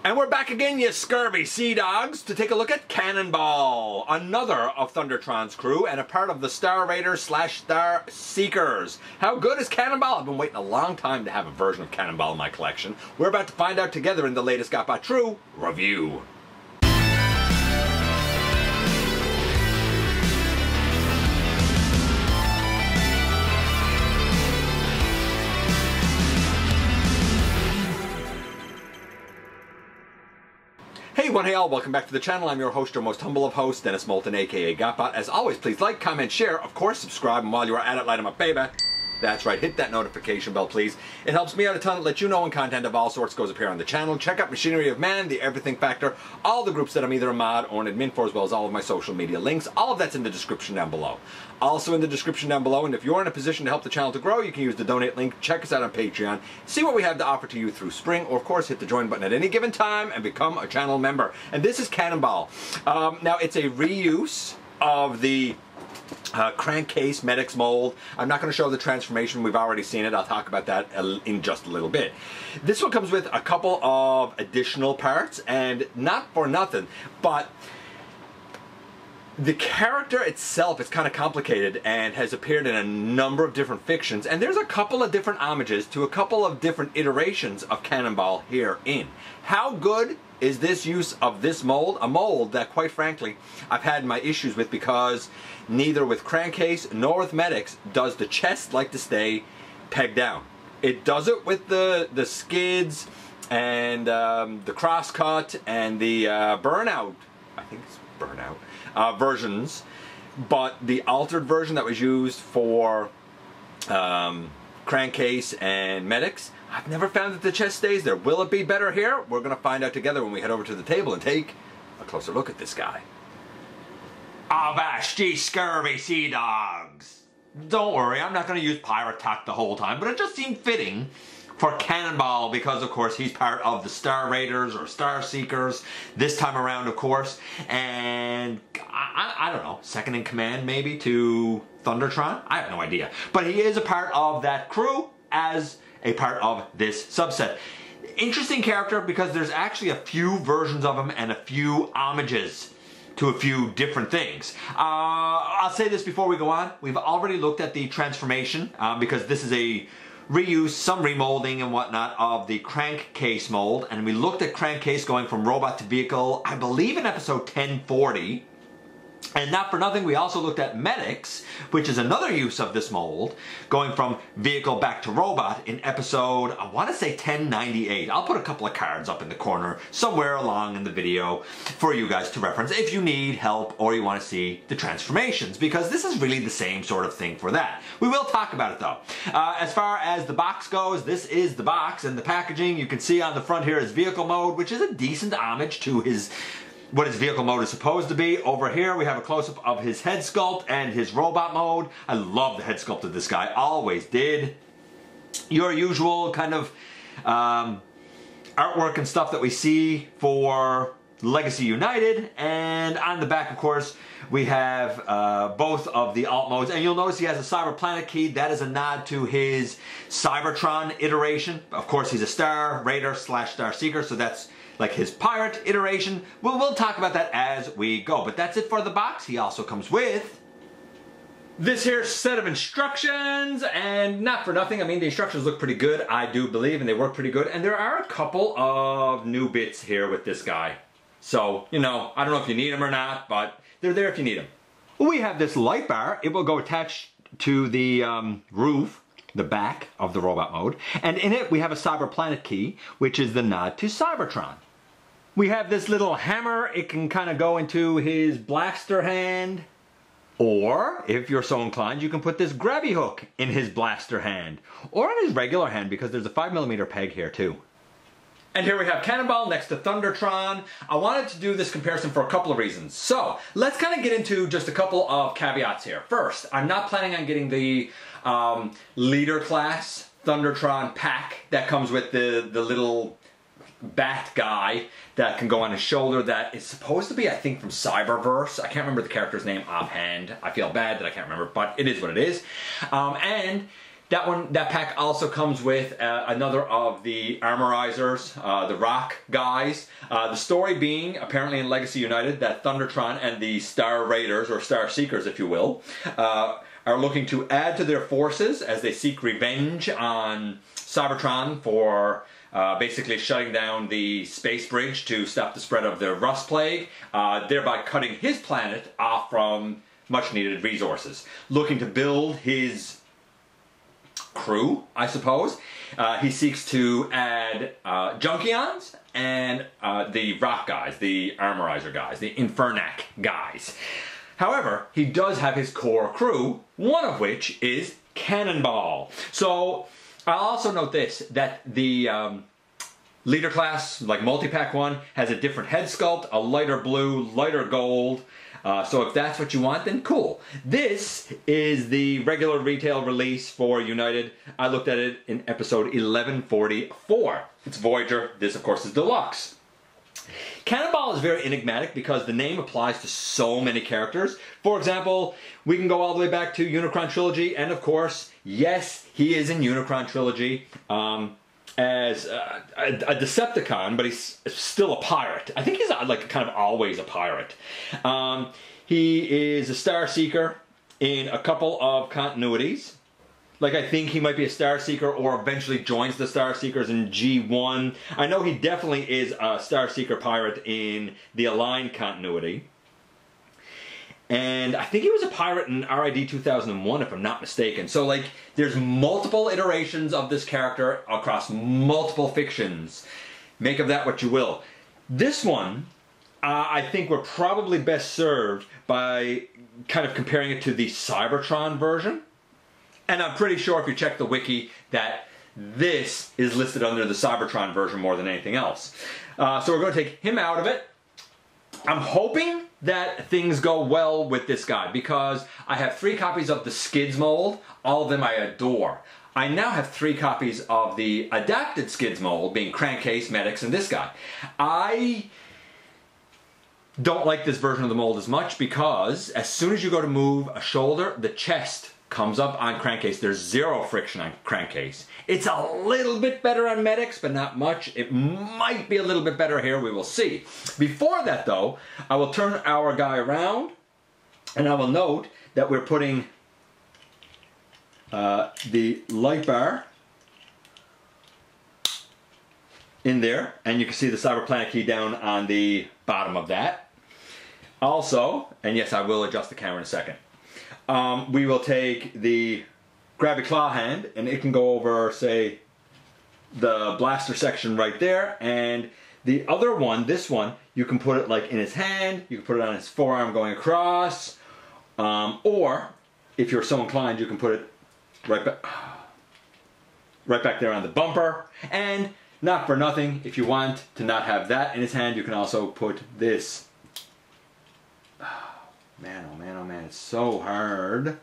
And we're back again, you scurvy sea dogs, to take a look at Cannonball, another of Thundertron's crew and a part of the Star Raiders / Star Seekers. How good is Cannonball? I've been waiting a long time to have a version of Cannonball in my collection. We're about to find out together in the latest GotBot True review. Hey one, hey all, welcome back to the channel. I'm your host, your most humble of hosts, Dennis Moulton, aka GotBot. As always, please like, comment, share, of course subscribe, and while you are at it, light 'em up, baby. That's right, hit that notification bell, please. It helps me out a ton to let you know when content of all sorts goes up here on the channel. Check out Machinery of Man, The Everything Factor, all the groups that I'm either a mod or an admin for, as well as all of my social media links. All of that's in the description down below. Also in the description down below, and if you're in a position to help the channel to grow, you can use the donate link. Check us out on Patreon. See what we have to offer to you through spring, or of course hit the join button at any given time and become a channel member. And this is Cannonball. Now it's a reuse of the Crackcase Medics mold. I'm not going to show the transformation. We've already seen it. I'll talk about that in just a little bit. This one comes with a couple of additional parts, and not for nothing, but the character itself is kind of complicated and has appeared in a number of different fictions, and there's a couple of different homages to a couple of different iterations of Cannonball herein. How good is this use of this mold? A mold that, quite frankly, I've had my issues with, because neither with Crackcase nor with Medics does the chest like to stay pegged down. It does it with the skids and the crosscut and the burnout, I think it's burnout, versions, but the altered version that was used for Crackcase and Medics, I've never found that the chest stays there. Will it be better here? We're going to find out together when we head over to the table and take a closer look at this guy. Avast ye scurvy sea dogs! Don't worry, I'm not going to use Pirate Talk the whole time, but it just seemed fitting for Cannonball because, of course, he's part of the Star Raiders or Star Seekers this time around, of course, and I don't know, second in command maybe to Thundertron? I have no idea. But he is a part of that crew as a part of this subset. Interesting character because there's actually a few versions of him and a few homages to a few different things. I'll say this before we go on. We've already looked at the transformation because this is a reuse, some remolding and whatnot of the Crackcase mold, and we looked at Crackcase going from robot to vehicle, I believe in episode 1040. And not for nothing, we also looked at Medics, which is another use of this mold, going from vehicle back to robot in episode, I want to say 1098. I'll put a couple of cards up in the corner somewhere along in the video for you guys to reference if you need help or you want to see the transformations, because this is really the same sort of thing for that. We will talk about it though. As far as the box goes, this is the box, and the packaging you can see on the front here is vehicle mode, which is a decent homage to what his vehicle mode is supposed to be. Over here we have a close-up of his head sculpt and his robot mode. I love the head sculpt of this guy, always did. Your usual kind of artwork and stuff that we see for Legacy United, and on the back, of course, we have both of the alt modes, and you'll notice he has a Cyber Planet key. That is a nod to his Cybertron iteration. Of course, he's a Star Raider / Star Seeker, so that's like his pirate iteration. We'll talk about that as we go, but that's it for the box. He also comes with this here set of instructions, and not for nothing, I mean, the instructions look pretty good, I do believe, and they work pretty good, and there are a couple of new bits here with this guy. So, you know, I don't know if you need them or not, but they're there if you need them. We have this light bar. It will go attached to the roof, the back of the robot mode, and in it we have a Cyber Planet key, which is the nod to Cybertron. We have this little hammer. It can kind of go into his blaster hand, or if you're so inclined, you can put this grabby hook in his blaster hand, or in his regular hand, because there's a 5mm peg here too. And here we have Cannonball next to Thundertron. I wanted to do this comparison for a couple of reasons. So let's kind of get into just a couple of caveats here. First, I'm not planning on getting the leader class Thundertron pack that comes with the little bat guy that can go on his shoulder that is supposed to be, I think, from Cyberverse. I can't remember the character's name offhand. I feel bad that I can't remember, but it is what it is. And That pack also comes with another of the armorizers, the rock guys. The story being, apparently in Legacy United, that Thundertron and the Star Raiders, or Star Seekers if you will, are looking to add to their forces as they seek revenge on Cybertron for basically shutting down the space bridge to stop the spread of the Rust Plague, thereby cutting his planet off from much needed resources. Looking to build his crew, I suppose. He seeks to add Junkions and the rock guys, the armorizer guys, the Infernac guys. However, he does have his core crew, one of which is Cannonball. So I'll also note this, that the leader class, like multi-pack one, has a different head sculpt, a lighter blue, lighter gold. So if that's what you want, then cool. This is the regular retail release for United. I looked at it in episode 1144. It's Voyager. This, of course, is Deluxe. Cannonball is very enigmatic because the name applies to so many characters. For example, we can go all the way back to Unicron Trilogy, and of course, yes, he is in Unicron Trilogy as a Decepticon, but he's still a pirate. I think he's like kind of always a pirate. He is a Star Seeker in a couple of continuities. Like, I think he might be a Star Seeker or eventually joins the Star Seekers in G1. I know he definitely is a Star Seeker pirate in the Aligned continuity. And I think he was a pirate in RID 2001, if I'm not mistaken. So, like, there's multiple iterations of this character across multiple fictions. Make of that what you will. This one, I think we're probably best served by kind of comparing it to the Cybertron version. And I'm pretty sure if you check the wiki that this is listed under the Cybertron version more than anything else. So we're going to take him out of it. I'm hoping that things go well with this guy because I have 3 copies of the Skids mold. All of them I adore. I now have 3 copies of the adapted Skids mold, being Crackcase, Medics, and this guy. I don't like this version of the mold as much because as soon as you go to move a shoulder, the chest comes up on Crackcase. There's 0 friction on Crackcase. It's a little bit better on Medics, but not much. It might be a little bit better here. We will see. Before that, though, I will turn our guy around, and I will note that we're putting the light bar in there, and you can see the Cyberplanet key down on the bottom of that. Also, and yes, I will adjust the camera in a second. We will take the grabby claw hand, and it can go over, say, the blaster section right there, and the other one, this one, you can put it like in his hand, you can put it on his forearm going across, or if you're so inclined, you can put it right back there on the bumper. And not for nothing, if you want to not have that in his hand, you can also put this. Man, oh man, oh man, it's so hard.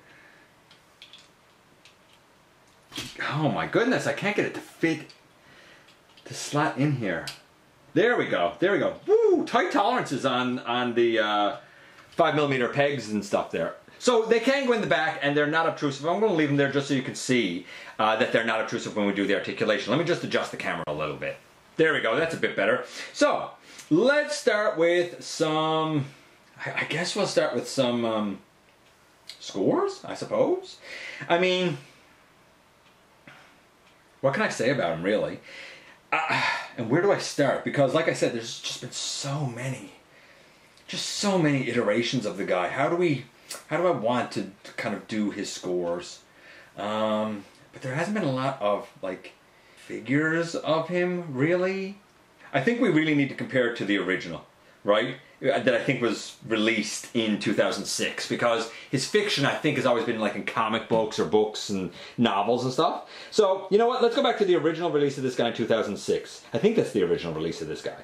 Oh my goodness, I can't get it to fit, to slot in here. There we go, there we go. Woo, tight tolerances on the 5mm pegs and stuff there. So they can go in the back and they're not obtrusive. I'm going to leave them there just so you can see that they're not obtrusive when we do the articulation. Let me just adjust the camera a little bit. There we go, that's a bit better. So, let's start with some... I guess we'll start with some scores, I suppose. I mean, what can I say about him, really? And where do I start? Because, like I said, there's just been so many iterations of the guy. How do I want to kind of do his scores? But there hasn't been a lot of, like, figures of him, really. I think we really need to compare it to the original, right? That I think was released in 2006, because his fiction, I think, has always been like in comic books or books and novels and stuff. So, you know what? Let's go back to the original release of this guy in 2006. I think that's the original release of this guy.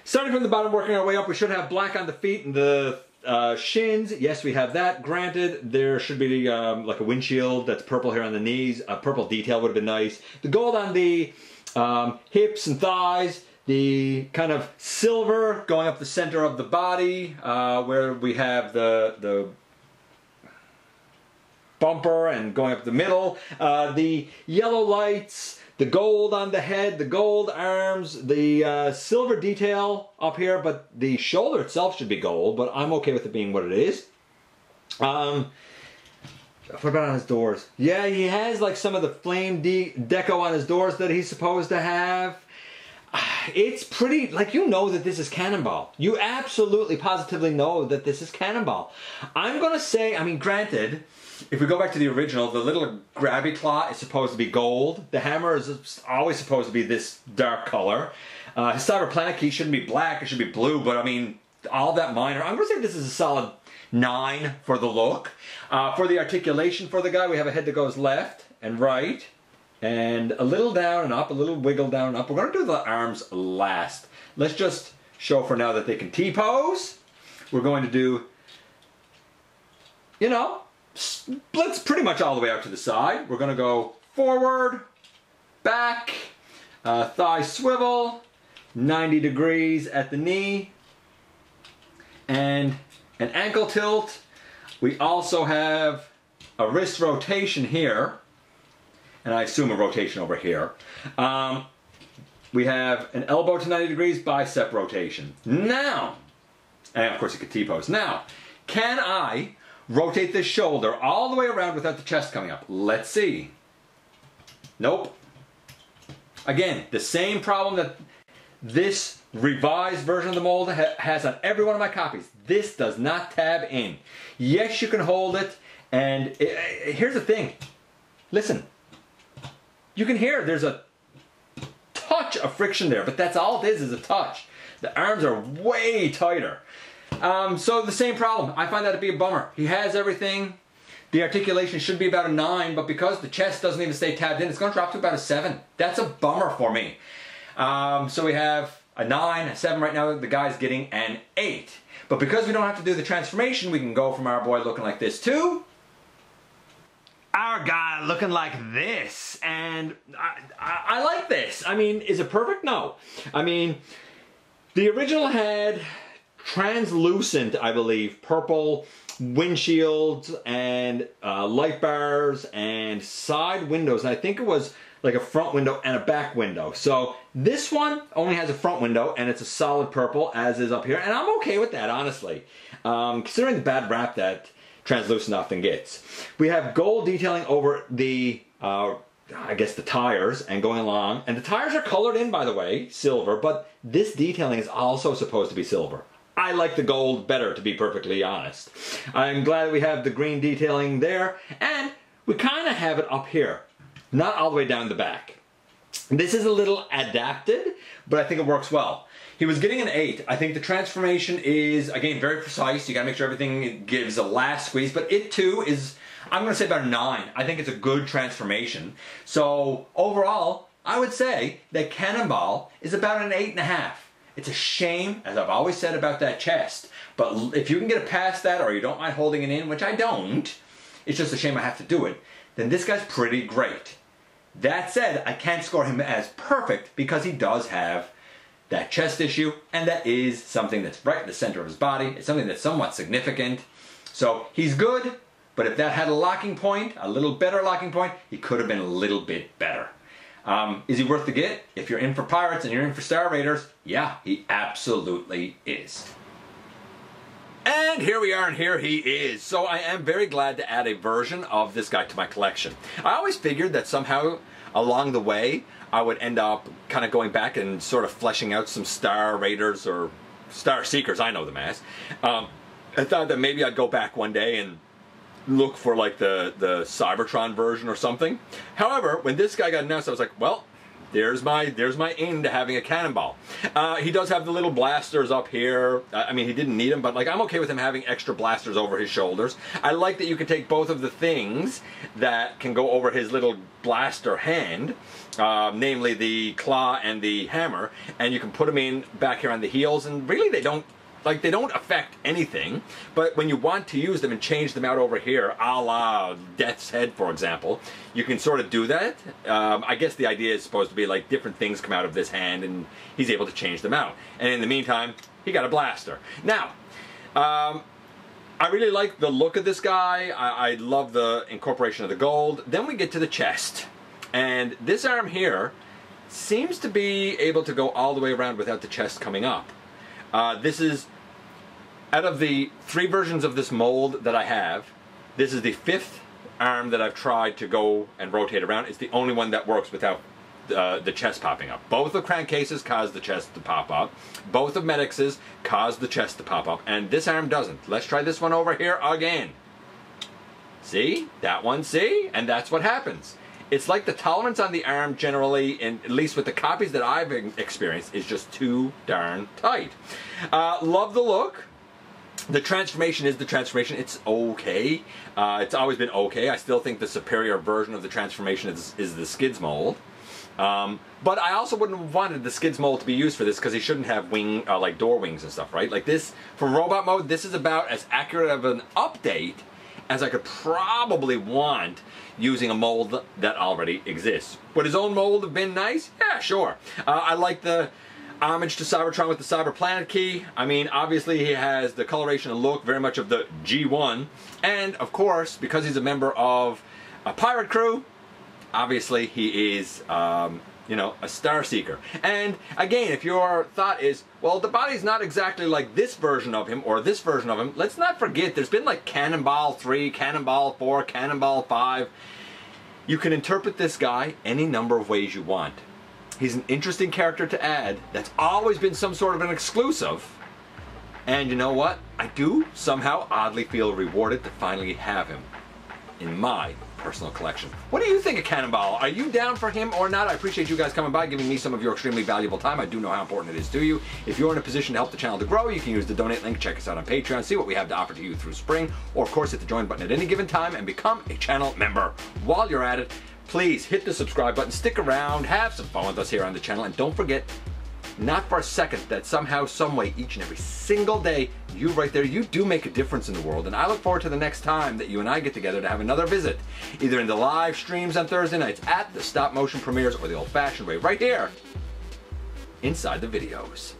Starting from the bottom, working our way up, we should have black on the feet and the shins. Yes, we have that. Granted, there should be like a windshield that's purple here on the knees. A purple detail would have been nice. The gold on the hips and thighs. The kind of silver going up the center of the body, where we have the bumper and going up the middle. The yellow lights, the gold on the head, the gold arms, the silver detail up here, but the shoulder itself should be gold, but I'm okay with it being what it is. What about on his doors? Yeah, he has like some of the flame deco on his doors that he's supposed to have. It's pretty, like, you know that this is Cannonball. You absolutely positively know that this is Cannonball. I'm gonna say, I mean, granted, if we go back to the original, the little grabby claw is supposed to be gold. The hammer is always supposed to be this dark color. His Cyberplanet key shouldn't be black, it should be blue, but I mean, all that minor. I'm gonna say this is a solid 9 for the look. For the articulation for the guy, we have a head that goes left and right, and a little down and up, a little wiggle down and up. We're going to do the arms last. Let's just show for now that they can T-pose. We're going to do, you know, splits pretty much all the way out to the side. We're going to go forward, back, thigh swivel, 90 degrees at the knee, and an ankle tilt. We also have a wrist rotation here, and I assume a rotation over here. We have an elbow to 90 degrees, bicep rotation. Now, and of course you could T-pose. Now, can I rotate this shoulder all the way around without the chest coming up? Let's see. Nope. Again, the same problem that this revised version of the mold has on every one of my copies. This does not tab in. Yes, you can hold it, and here's the thing. Listen, you can hear there's a touch of friction there, but that's all it is a touch. The arms are way tighter. So the same problem. I find that to be a bummer. He has everything. The articulation should be about a 9, but because the chest doesn't even stay tabbed in, it's going to drop to about a 7. That's a bummer for me. So we have a 9, a 7 right now. The guy's getting an 8. But because we don't have to do the transformation, we can go from our boy looking like this to our guy looking like this. And I like this. I mean, is it perfect? No. I mean, the original had translucent, I believe, purple windshields and light bars and side windows. And I think it was like a front window and a back window. So this one only has a front window and it's a solid purple, as is up here. And I'm okay with that, honestly, considering the bad rap that translucent often gets. We have gold detailing over the, I guess, the tires and going along. And the tires are colored in, by the way, silver, but this detailing is also supposed to be silver. I like the gold better, to be perfectly honest. I'm glad that we have the green detailing there, and we kind of have it up here, not all the way down the back. This is a little adapted, but I think it works well. He was getting an 8. I think the transformation is, again, very precise. You gotta make sure everything gives a last squeeze, but it too is, I'm gonna say about a 9. I think it's a good transformation. So overall, I would say that Cannonball is about an 8.5. It's a shame, as I've always said about that chest, but if you can get it past that, or you don't mind holding it in, which I don't, it's just a shame I have to do it, then this guy's pretty great. That said, I can't score him as perfect because he does have that chest issue, and that is something that's right in the center of his body. It's something that's somewhat significant. So he's good, but if that had a locking point, a little better locking point, he could have been a little bit better. Is he worth the get? If you're in for Pirates and you're in for Star Raiders, yeah, he absolutely is. And here we are, and here he is. So I am very glad to add a version of this guy to my collection. I always figured that somehow along the way I would end up kind of going back and sort of fleshing out some Star Raiders or Star Seekers, I know them as. I thought that maybe I'd go back one day and look for like the Cybertron version or something. However, when this guy got announced, I was like, well, there's my in to having a Cannonball. He does have the little blasters up here. I mean, he didn't need them, but like I'm okay with him having extra blasters over his shoulders. I like that you can take both of the things that can go over his little blaster hand, namely the claw and the hammer, and you can put them in back here on the heels, and really they don't affect anything, but when you want to use them and change them out over here, a la Death's Head, for example, you can sort of do that. I guess the idea is supposed to be like different things come out of this hand and he's able to change them out. And in the meantime, he got a blaster. Now, I really like the look of this guy. I love the incorporation of the gold. Then we get to the chest. And this arm here seems to be able to go all the way around without the chest coming up. This is, out of the 3 versions of this mold that I have, this is the 5th arm that I've tried to go and rotate around. It's the only one that works without the chest popping up. Both of Crackcases cause the chest to pop up. Both of Medix's cause the chest to pop up. And this arm doesn't. Let's try this one over here again. See? That one, see? And that's what happens. It's like the tolerance on the arm generally, and at least with the copies that I've experienced, is just too darn tight. Love the look. The transformation is the transformation. It's okay. It's always been okay. I still think the superior version of the transformation is the Skids mold. But I also wouldn't have wanted the Skids mold to be used for this because he shouldn't have wing, like door wings and stuff, right? Like this, for robot mode, this is about as accurate of an update as I could probably want using a mold that already exists. Would his own mold have been nice? Yeah, sure. I like the homage to Cybertron with the Cyber Planet key. I mean, obviously he has the coloration and look very much of the G1. And, of course, because he's a member of a pirate crew, obviously he is, you know, a Star Seeker. And, again, if your thought is, well, the body's not exactly like this version of him or this version of him, let's not forget there's been like Cannonball 3, Cannonball 4, Cannonball 5. You can interpret this guy any number of ways you want. He's an interesting character to add that's always been some sort of an exclusive. And you know what? I do somehow oddly feel rewarded to finally have him in my personal collection. What do you think of Cannonball? Are you down for him or not? I appreciate you guys coming by, giving me some of your extremely valuable time. I do know how important it is to you. If you're in a position to help the channel to grow, you can use the donate link. Check us out on Patreon. See what we have to offer to you through spring. Or of course hit the join button at any given time and become a channel member. While you're at it, please hit the subscribe button, stick around, have some fun with us here on the channel, and don't forget, not for a second, that somehow, someway, each and every single day, you right there, you do make a difference in the world. And I look forward to the next time that you and I get together to have another visit, either in the live streams on Thursday nights, at the stop motion premieres, or the old-fashioned way, right here, inside the videos.